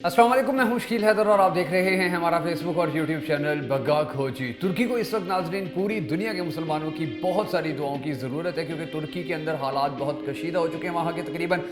अस्सलाम वालेकुम, मैं हूं शकील हैदर और आप देख रहे हैं हमारा फेसबुक और यूट्यूब चैनल बग्गा खोजी। तुर्की को इस वक्त नाजरीन पूरी दुनिया के मुसलमानों की बहुत सारी दुआओं की ज़रूरत है, क्योंकि तुर्की के अंदर हालात बहुत कशीदा हो चुके हैं। वहाँ के तकरीबन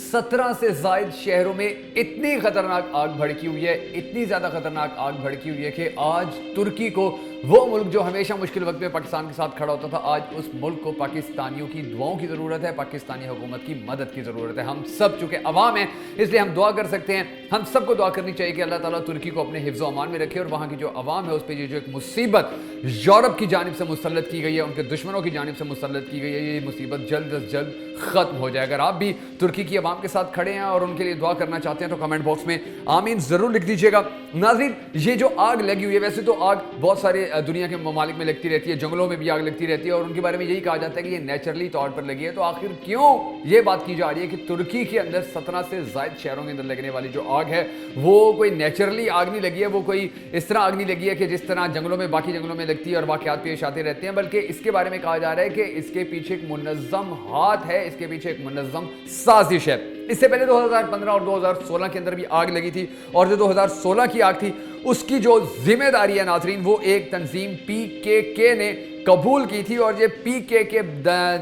17 से ज़ायद शहरों में इतनी ख़तरनाक आग भड़की हुई है, इतनी ज़्यादा ख़तरनाक आग भड़की हुई है कि आज तुर्की को, वो मुल्क जो हमेशा मुश्किल वक्त में पाकिस्तान के साथ खड़ा होता था, आज उस मुल्क को पाकिस्तानियों की दुआओं की ज़रूरत है, पाकिस्तानी हुकूमत की मदद की ज़रूरत है। हम सब चूँकि अवाम हैं इसलिए हम दुआ कर सकते हैं। हम सबको दुआ करनी चाहिए कि अल्लाह ताला तुर्की को अपने हिफ्ज़ अमान में रखे और वहाँ की जो अवाम है उस पर ये जो एक मुसीबत यूरोप की जानिब से मुसल्लत की गई है, उनके दुश्मनों की जानिब से मुसल्लत की गई है, ये मुसीबत जल्द अज जल्द ख़त्म हो जाए। अगर आप भी तुर्की की अवाम के साथ खड़े हैं और उनके लिए दुआ करना चाहते हैं तो कमेंट बॉक्स में आमीन ज़रूर लिख दीजिएगा। नाज़रीन, ये जो आग लगी हुई है, वैसे तो आग बहुत सारे दुनिया के ममालिक में लगती रहती है, जंगलों में भी आग लगती रहती है और उनके बारे में यही कहा जाता है कि ये नेचुरली तौर पर लगी है। तो आखिर क्यों ये बात की जा रही है कि तुर्की के अंदर 17 से ज़ायद शहरों के अंदर लगने वाली जो आग है वो कोई नेचुरली आग नहीं लगी है, वो कोई इस तरह आग नहीं लगी है कि जिस तरह जंगलों में, बाकी जंगलों में लगती है और वाक़यात पेश आते रहते हैं, बल्कि इसके बारे में कहा जा रहा है कि इसके पीछे एक मुनज़्ज़म हाथ है, इसके पीछे एक मुनज़्ज़म साजिश है। इससे पहले 2015 और 2016 के अंदर भी आग लगी थी और जो 2016 की आग थी उसकी जो जिम्मेदारी है नाज़रीन वो एक तंजीम PKK ने कबूल की थी। और ये PKK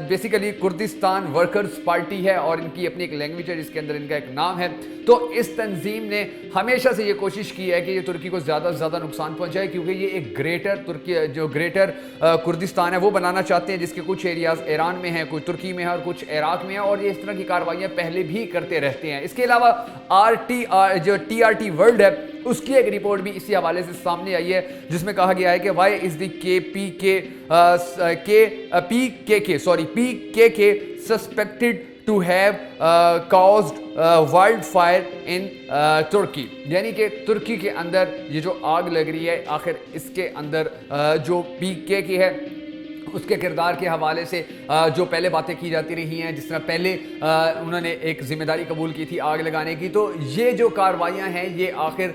basically Kurdistan workers party है और इनकी अपनी एक लैंग्वेज है जिसके अंदर इनका एक नाम है। तो इस तंजीम ने हमेशा से ये कोशिश की है कि ये तुर्की को ज़्यादा से ज़्यादा नुकसान पहुंचाए, क्योंकि ये एक ग्रेटर तुर्की, जो ग्रेटर कुर्दिस्तान है वो बनाना चाहते हैं, जिसके कुछ एरियाज़ ईरान में हैं, कुछ तुर्की में है और कुछ इराक में है, और ये इस तरह की कार्रवाइयाँ पहले भी करते रहते हैं। इसके अलावा TRT वर्ल्ड है उसकी एक रिपोर्ट भी इसी हवाले से सामने आई है, जिसमें कहा गया है कि why is the PKK suspected to have caused wild fire in Turkey. यानी कि तुर्की के अंदर ये जो आग लग रही है, आखिर इसके अंदर जो PKK है उसके किरदार के हवाले से जो पहले बातें की जाती रही हैं, जिस तरह पहले उन्होंने एक जिम्मेदारी कबूल की थी आग लगाने की, तो ये जो कार्रवाइयाँ हैं ये आखिर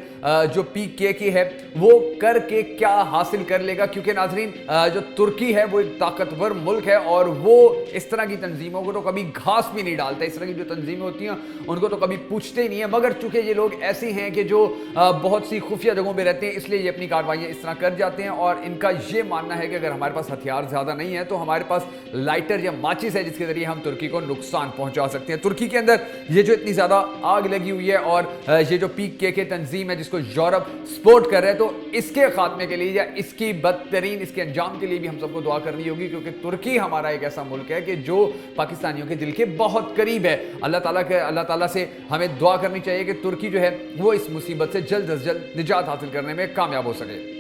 जो PKK है वो करके क्या हासिल कर लेगा। क्योंकि नाजरीन, जो तुर्की है वो एक ताकतवर मुल्क है और वो इस तरह की तंजीमों को तो कभी घास भी नहीं डालता। इस तरह की जो तंजीमें होती हैं उनको तो कभी पूछते ही नहीं है, मगर चूंकि ये लोग ऐसे हैं कि जो बहुत सी खुफिया जगहों पर रहते हैं, इसलिए ये अपनी कार्रवाइयाँ इस तरह कर जाते हैं। और इनका ये मानना है कि अगर हमारे पास हथियार ज़्यादा नहीं है तो हमारे पास लाइटर या माचिस है जिसके जरिए हम तुर्की को नुकसान पहुंचा सकते हैं। तुर्की के अंदर ये जो इतनी ज्यादा आग लगी हुई है और ये जो PKK तंजीम है जिसको यूरोप सपोर्ट कर रहे हैं, तो इसके खात्मे के लिए या इसकी बदतरीन इसके अंजाम के लिए भी हम सबको दुआ करनी होगी, क्योंकि तुर्की हमारा एक ऐसा मुल्क है कि जो पाकिस्तानियों के दिल के बहुत करीब है। अल्लाह ताला से हमें दुआ करनी चाहिए कि तुर्की जो है वो इस मुसीबत से जल्द अज जल्द निजात हासिल करने में कामयाब हो सके।